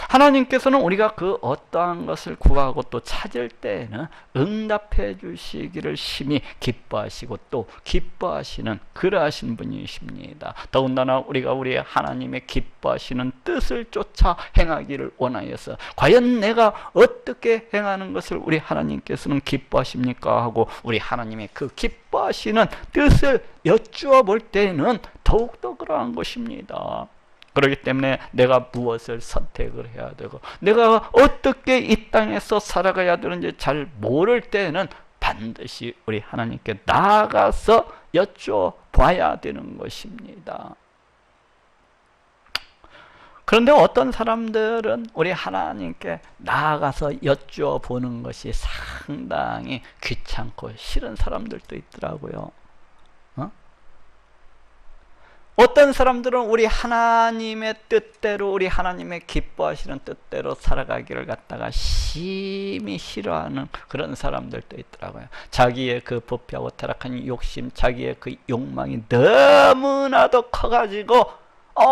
하나님께서는 우리가 그 어떠한 것을 구하고 또 찾을 때에는 응답해 주시기를 심히 기뻐하시고 또 기뻐하시는 그러하신 분이십니다. 더군다나 우리가 우리 하나님의 기뻐하시는 뜻을 쫓아 행하기를 원하여서 과연 내가 어떻게 행하는 것을 우리 하나님께서는 기뻐하십니까 하고 우리 하나님의 그 기뻐하시는 뜻을 여쭈어 볼 때에는 더욱더 그러한 것입니다. 그렇기 때문에 내가 무엇을 선택을 해야 되고 내가 어떻게 이 땅에서 살아가야 되는지 잘 모를 때에는 반드시 우리 하나님께 나아가서 여쭤봐야 되는 것입니다. 그런데 어떤 사람들은 우리 하나님께 나아가서 여쭤보는 것이 상당히 귀찮고 싫은 사람들도 있더라고요. 어떤 사람들은 우리 하나님의 뜻대로, 우리 하나님의 기뻐하시는 뜻대로 살아가기를 갖다가 심히 싫어하는 그런 사람들도 있더라고요. 자기의 그 부패하고 타락한 욕심, 자기의 그 욕망이 너무나도 커가지고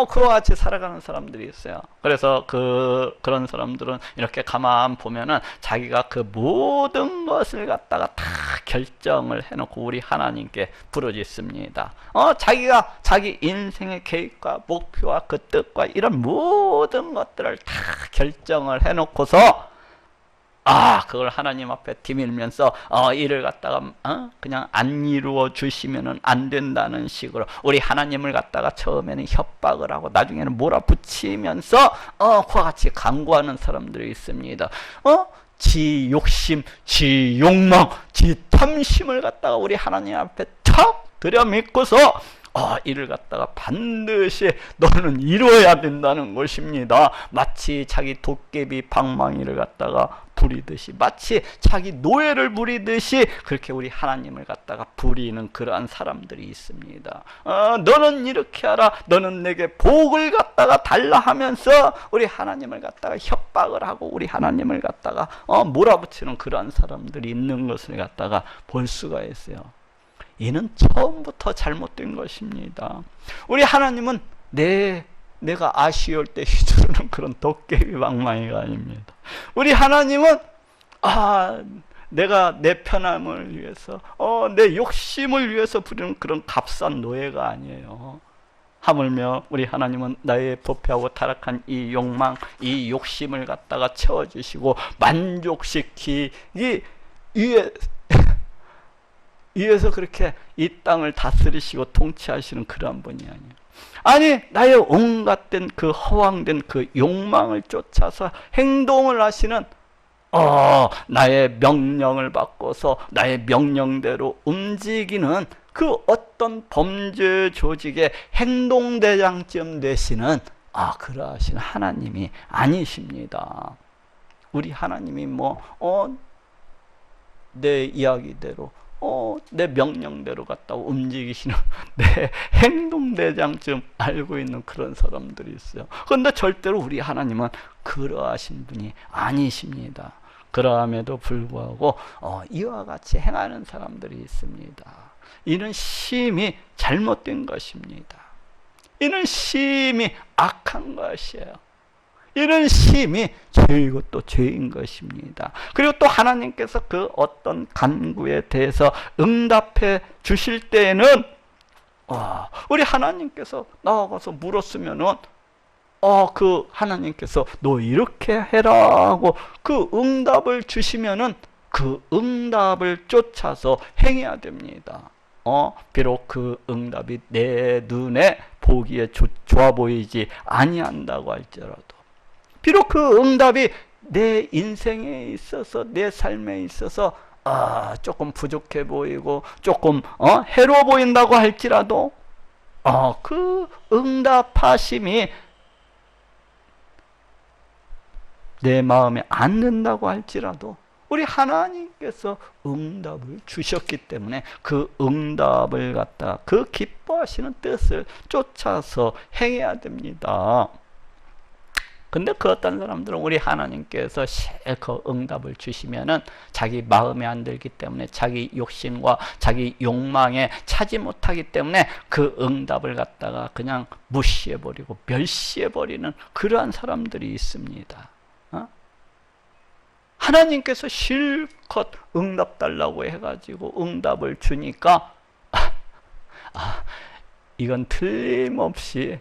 그와 같이 살아가는 사람들이 있어요. 그래서 그런 사람들은 이렇게 가만 보면은 자기가 그 모든 것을 갖다가 다 결정을 해놓고 우리 하나님께 부르짖습니다. 자기가 자기 인생의 계획과 목표와 그 뜻과 이런 모든 것들을 다 결정을 해놓고서 그걸 하나님 앞에 디밀면서 이를 갖다가 그냥 안 이루어 주시면은 안 된다는 식으로 우리 하나님을 갖다가 처음에는 협박을 하고 나중에는 몰아붙이면서 그와 같이 강구하는 사람들이 있습니다. 지 욕심, 지 욕망, 지 탐심을 갖다가 우리 하나님 앞에 탁 들여밀고서 이를 갖다가 반드시 너는 이루어야 된다는 것입니다. 마치 자기 도깨비 방망이를 갖다가 부리듯이, 마치 자기 노예를 부리듯이 그렇게 우리 하나님을 갖다가 부리는 그러한 사람들이 있습니다. 너는 이렇게 하라, 너는 내게 복을 갖다가 달라 하면서 우리 하나님을 갖다가 협박을 하고 우리 하나님을 갖다가 몰아붙이는 그러한 사람들이 있는 것을 갖다가 볼 수가 있어요. 이는 처음부터 잘못된 것입니다. 우리 하나님은 내가 아쉬울 때 휘두르는 그런 도깨비 방망이가 아닙니다. 우리 하나님은 내가 내 편함을 위해서 내 욕심을 위해서 부리는 그런 값싼 노예가 아니에요. 하물며 우리 하나님은 나의 부패하고 타락한 이 욕망, 이 욕심을 갖다가 채워주시고 만족시키기 위해서 그렇게 이 땅을 다스리시고 통치하시는 그러한 분이 아니에요. 아니, 나의 온갖된 그 허황된 그 욕망을 쫓아서 행동을 하시는 나의 명령을 받고서 나의 명령대로 움직이는 그 어떤 범죄 조직의 행동대장쯤 되시는 그러하신 하나님이 아니십니다. 우리 하나님이 내 이야기대로 내 명령대로 갖다 움직이시는 내 행동대장쯤 알고 있는 그런 사람들이 있어요. 그런데 절대로 우리 하나님은 그러하신 분이 아니십니다. 그러함에도 불구하고 이와 같이 행하는 사람들이 있습니다. 이는 심히 잘못된 것입니다. 이는 심히 악한 것이에요. 이는 심히 죄이고 또 죄인 것입니다. 그리고 또 하나님께서 그 어떤 간구에 대해서 응답해 주실 때에는 우리 하나님께서 나아가서 물었으면은 그 하나님께서 너 이렇게 해라 하고 그 응답을 주시면은 그 응답을 쫓아서 행해야 됩니다. 비록 그 응답이 내 눈에 보기에 좋아 보이지 아니한다고 할지라도, 비록 그 응답이 내 인생에 있어서, 내 삶에 있어서 조금 부족해 보이고 조금 해로워 보인다고 할지라도 그 응답하심이 내 마음에 안 든다고 할지라도 우리 하나님께서 응답을 주셨기 때문에 그 응답을 갖다 그 기뻐하시는 뜻을 쫓아서 행해야 됩니다. 근데 그 어떤 사람들은 우리 하나님께서 실컷 응답을 주시면은 자기 마음에 안 들기 때문에 자기 욕심과 자기 욕망에 차지 못하기 때문에 그 응답을 갖다가 그냥 무시해버리고 멸시해버리는 그러한 사람들이 있습니다. 하나님께서 실컷 응답 달라고 해가지고 응답을 주니까 이건 틀림없이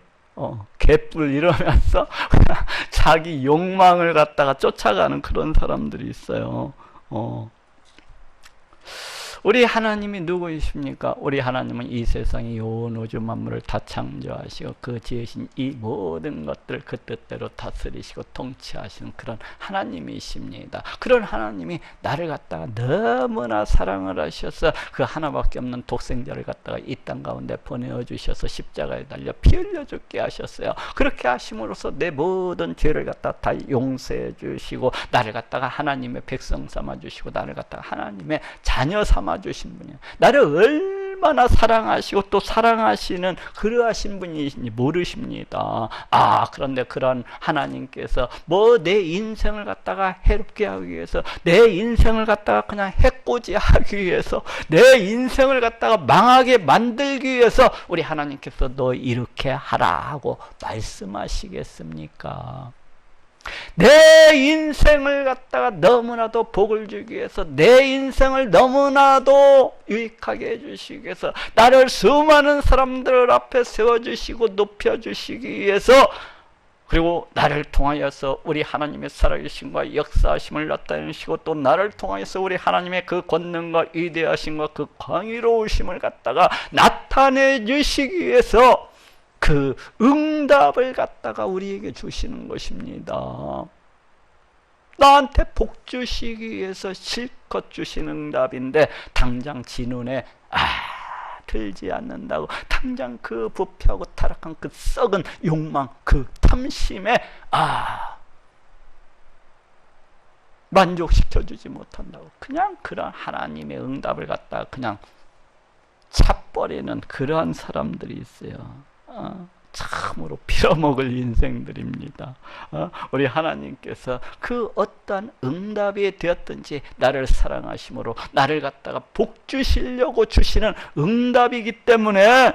개뿔 이러면서 자기 욕망을 갖다가 쫓아가는 그런 사람들이 있어요. 우리 하나님이 누구이십니까? 우리 하나님은 이 세상의 온 우주 만물을 다 창조하시고 그 지으신 이 모든 것들을 그 뜻대로 다스리시고 통치하시는 그런 하나님이십니다. 그런 하나님이 나를 갖다가 너무나 사랑을 하셔서 그 하나밖에 없는 독생자를 갖다가 이 땅 가운데 보내어 주셔서 십자가에 달려 피 흘려 죽게 하셨어요. 그렇게 하심으로써 내 모든 죄를 갖다가 다 용서해 주시고 나를 갖다가 하나님의 백성 삼아 주시고 나를 갖다가 하나님의 자녀 삼아 주신 분이에요. 나를 얼마나 사랑하시고 또 사랑하시는 그러하신 분이신지 모르십니다. 그런데 그런 하나님께서 내 인생을 갖다가 해롭게 하기 위해서, 내 인생을 갖다가 그냥 해코지 하기 위해서, 내 인생을 갖다가 망하게 만들기 위해서 우리 하나님께서 너 이렇게 하라 하고 말씀하시겠습니까? 내 인생을 갖다가 너무나도 복을 주기 위해서, 내 인생을 너무나도 유익하게 해주시기 위해서, 나를 수많은 사람들 앞에 세워주시고 높여주시기 위해서, 그리고 나를 통하여서 우리 하나님의 살아계심과 역사하심을 나타내시고 또 나를 통하여서 우리 하나님의 그 권능과 위대하심과 그 광의로우심을 갖다가 나타내 주시기 위해서 그 응답을 갖다가 우리에게 주시는 것입니다. 나한테 복 주시기 위해서 실컷 주신 응답인데 당장 지 눈에 들지 않는다고 당장 그 부패하고 타락한 그 썩은 욕망, 그 탐심에 만족시켜주지 못한다고 그냥 그런 하나님의 응답을 갖다가 그냥 차버리는 그러한 사람들이 있어요. 참으로 빌어먹을 인생들입니다. 우리 하나님께서 그 어떠한 응답이 되었든지 나를 사랑하심으로 나를 갖다가 복 주시려고 주시는 응답이기 때문에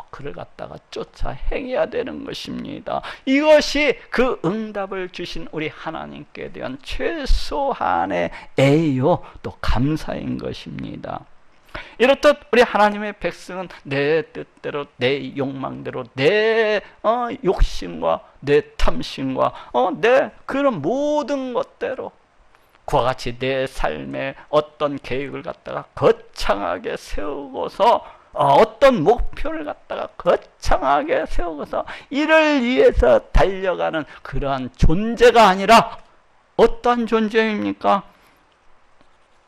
그를 갖다가 쫓아 행해야 되는 것입니다. 이것이 그 응답을 주신 우리 하나님께 대한 최소한의 애요 또 감사인 것입니다. 이렇듯 우리 하나님의 백성은 내 뜻대로 내 욕망대로 내 욕심과 내 탐심과 내 그런 모든 것대로 그와 같이 내 삶의 어떤 계획을 갖다가 거창하게 세우고서 어떤 목표를 갖다가 거창하게 세우고서 이를 위해서 달려가는 그러한 존재가 아니라 어떠한 존재입니까?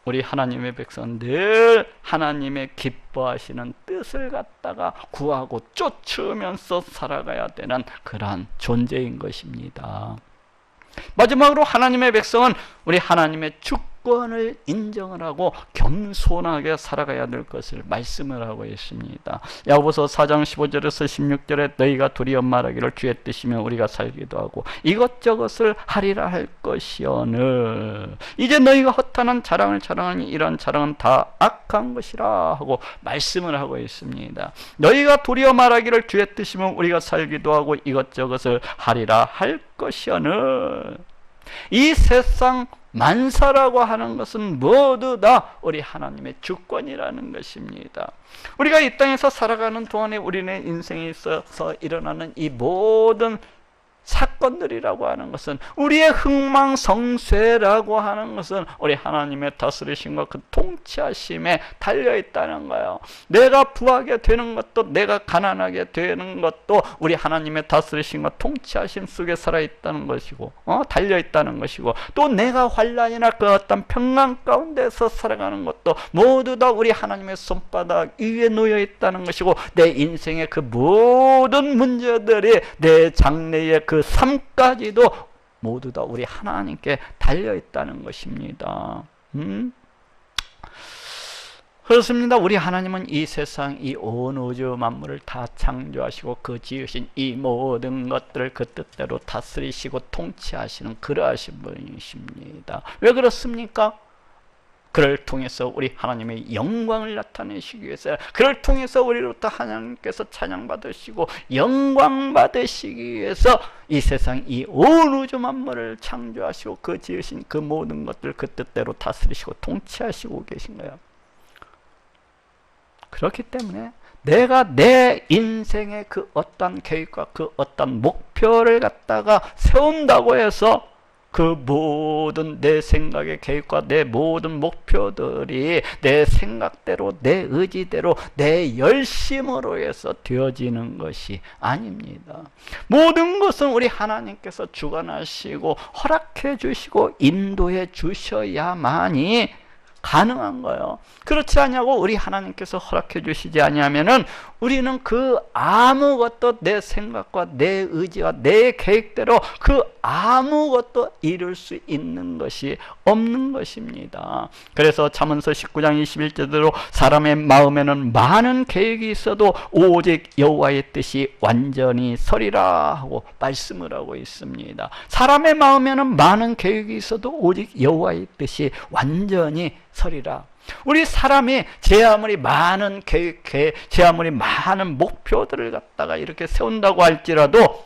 우리 하나님의 백성은 늘 하나님의 기뻐하시는 뜻을 갖다가 구하고 쫓으면서 살아가야 되는 그러한 존재인 것입니다. 마지막으로 하나님의 백성은 우리 하나님의 주권을 인정을 하고 겸손하게 살아가야 될 것을 말씀을 하고 있습니다. 야고보서 4장 15절에서 16절에 너희가 도리어 말하기를 주의 뜻이면 우리가 살기도 하고 이것저것을 하리라 할 것이오늘 이제 너희가 허탄한 자랑을 자랑하니 이런 자랑은 다 악한 것이라 하고 말씀을 하고 있습니다. 너희가 도리어 말하기를 주의 뜻이면 우리가 살기도 하고 이것저것을 하리라 할 것이오늘 이 세상 만사라고 하는 것은 모두 다 우리 하나님의 주권이라는 것입니다. 우리가 이 땅에서 살아가는 동안에 우리의 인생에 있어서 일어나는 이 모든 사건들이라고 하는 것은, 우리의 흥망성쇠라고 하는 것은 우리 하나님의 다스리심과 그 통치하심에 달려있다는 거예요. 내가 부하게 되는 것도, 내가 가난하게 되는 것도 우리 하나님의 다스리심과 통치하심 속에 살아있다는 것이고, 달려있다는 것이고, 또 내가 환난이나 그 어떤 평강 가운데서 살아가는 것도 모두 다 우리 하나님의 손바닥 위에 놓여있다는 것이고, 내 인생의 그 모든 문제들이, 내 장래의 그 삶까지도 모두 다 우리 하나님께 달려있다는 것입니다. 그렇습니다. 우리 하나님은 이 세상, 이 온 우주 만물을 다 창조하시고 그 지으신 이 모든 것들을 그 뜻대로 다스리시고 통치하시는 그러하신 분이십니다. 왜 그렇습니까? 그를 통해서 우리 하나님의 영광을 나타내시기 위해서, 그를 통해서 우리로부터 하나님께서 찬양받으시고 영광받으시기 위해서 이 세상, 이 온 우주 만물을 창조하시고 그 지으신 그 모든 것들 그 뜻대로 다스리시고 통치하시고 계신 거예요. 그렇기 때문에 내가 내 인생의 그 어떤 계획과 그 어떤 목표를 갖다가 세운다고 해서 그 모든 내 생각의 계획과 내 모든 목표들이 내 생각대로, 내 의지대로, 내 열심으로 해서 되어지는 것이 아닙니다. 모든 것은 우리 하나님께서 주관하시고 허락해 주시고 인도해 주셔야만이 가능한 거예요. 그렇지 않냐고 우리 하나님께서 허락해 주시지 아니하면은 우리는 그 아무것도 내 생각과 내 의지와 내 계획대로 그 아무것도 이룰 수 있는 것이 없는 것입니다. 그래서 잠언서 19장 21절대로 사람의 마음에는 많은 계획이 있어도 오직 여호와의 뜻이 완전히 서리라 하고 말씀을 하고 있습니다. 사람의 마음에는 많은 계획이 있어도 오직 여호와의 뜻이 완전히 서리라. 우리 사람이 제 아무리 많은 계획, 제 아무리 많은 목표들을 갖다가 이렇게 세운다고 할지라도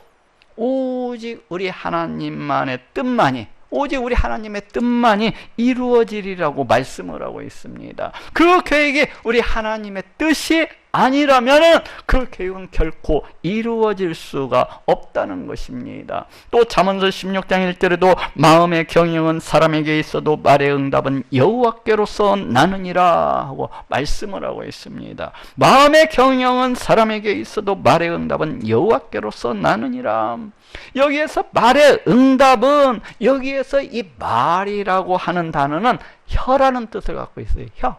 오직 우리 하나님만의 뜻만이, 오직 우리 하나님의 뜻만이 이루어지리라고 말씀을 하고 있습니다. 그 계획이 우리 하나님의 뜻이 아니라면 그 계획은 결코 이루어질 수가 없다는 것입니다. 또 잠언서 16장 1절에도 마음의 경영은 사람에게 있어도 말의 응답은 여호와께로서 나느니라 하고 말씀을 하고 있습니다. 마음의 경영은 사람에게 있어도 말의 응답은 여호와께로서 나느니라. 여기에서 말의 응답은, 여기에서 이 말이라고 하는 단어는 혀라는 뜻을 갖고 있어요. 혀.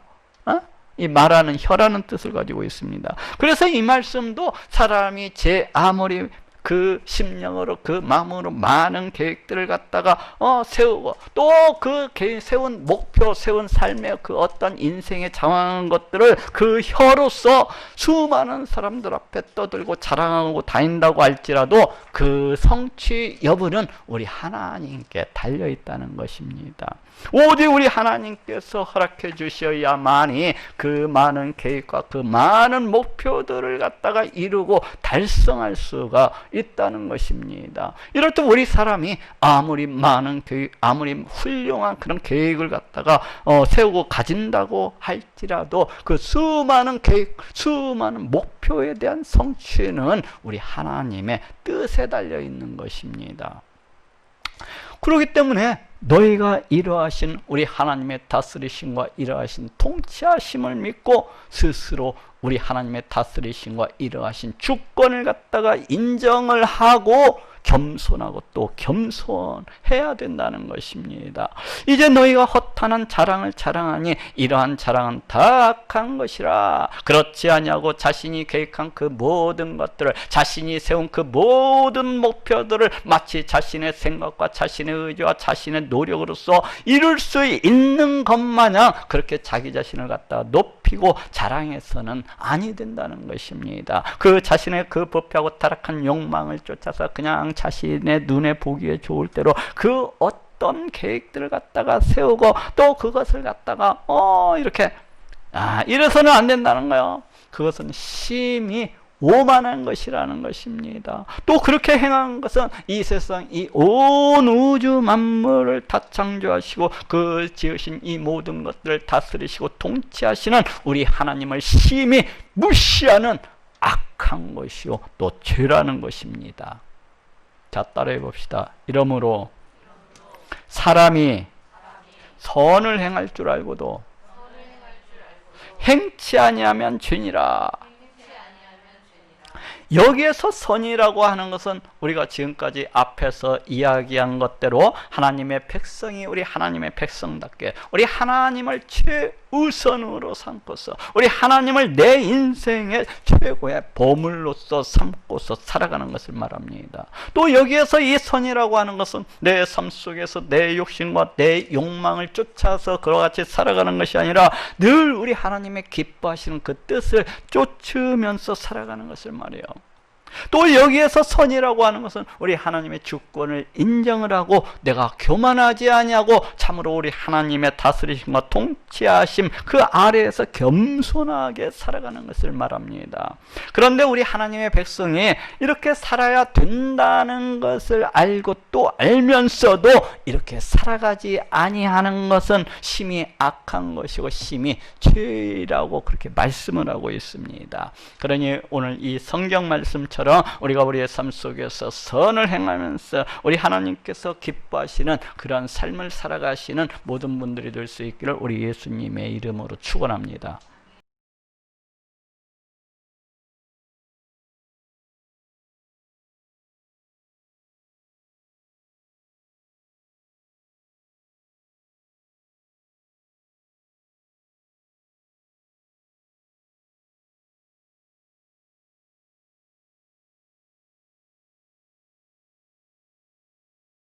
이 말하는 혀라는 뜻을 가지고 있습니다. 그래서 이 말씀도 사람이 제 아무리 그 심령으로, 그 마음으로 많은 계획들을 갖다가 세우고 또 그 세운 목표, 세운 삶의 그 어떤 인생에 장황한 것들을 그 혀로서 수많은 사람들 앞에 떠들고 자랑하고 다닌다고 할지라도 그 성취 여부는 우리 하나님께 달려있다는 것입니다. 오직 우리 하나님께서 허락해 주셔야만이 그 많은 계획과 그 많은 목표들을 갖다가 이루고 달성할 수가 있다는 것입니다. 이럴 때 우리 사람이 아무리 많은 계획, 아무리 훌륭한 그런 계획을 갖다가 세우고 가진다고 할지라도 그 수많은 계획, 수많은 목표에 대한 성취는 우리 하나님의 뜻에 달려 있는 것입니다. 그렇기 때문에 너희가 이러하신 우리 하나님의 다스리심과 이러하신 통치하심을 믿고 스스로 우리 하나님의 다스리심과 이러하신 주권을 갖다가 인정을 하고 겸손하고 또 겸손해야 된다는 것입니다. 이제 너희가 허탄한 자랑을 자랑하니 이러한 자랑은 다 악한 것이라. 그렇지 아니하고 자신이 계획한 그 모든 것들을, 자신이 세운 그 모든 목표들을 마치 자신의 생각과 자신의 의지와 자신의 노력으로서 이룰 수 있는 것 마냥 그렇게 자기 자신을 갖다 높이고 자랑해서는 아니 된다는 것입니다. 그 자신의 그 부패하고 타락한 욕망을 쫓아서 그냥 자신의 눈에 보기에 좋을 대로 그 어떤 계획들을 갖다가 세우고 또 그것을 갖다가 이렇게 이래서는 안 된다는 거예요. 그것은 심히 오만한 것이라는 것입니다. 또 그렇게 행한 것은 이 세상, 이 온 우주 만물을 다 창조하시고 그 지으신 이 모든 것들을 다스리시고 통치하시는 우리 하나님을 심히 무시하는 악한 것이요 또 죄라는 것입니다. 자, 따라해 봅시다. 이러므로 사람이 선을 행할 줄 알고도 행치 아니하면 죄니라. 여기에서 선이라고 하는 것은 우리가 지금까지 앞에서 이야기한 것대로 하나님의 백성이 우리 하나님의 백성답게 우리 하나님을 최우선으로 삼고서 우리 하나님을 내 인생의 최고의 보물로서 삼고서 살아가는 것을 말합니다. 또 여기에서 이 선이라고 하는 것은 내 삶 속에서 내 욕심과 내 욕망을 쫓아서 그와 같이 살아가는 것이 아니라 늘 우리 하나님의 기뻐하시는 그 뜻을 쫓으면서 살아가는 것을 말해요. 또 여기에서 선이라고 하는 것은 우리 하나님의 주권을 인정을 하고 내가 교만하지 아니하고 참으로 우리 하나님의 다스리심과 통치하심 그 아래에서 겸손하게 살아가는 것을 말합니다. 그런데 우리 하나님의 백성이 이렇게 살아야 된다는 것을 알고 또 알면서도 이렇게 살아가지 아니하는 것은 심히 악한 것이고 심히 죄라고 그렇게 말씀을 하고 있습니다. 그러니 오늘 이 성경 말씀처럼 우리가 우리의 삶 속에서 선을 행하면서 우리 하나님께서 기뻐하시는 그런 삶을 살아가시는 모든 분들이 될 수 있기를 우리 예수님의 이름으로 축원합니다.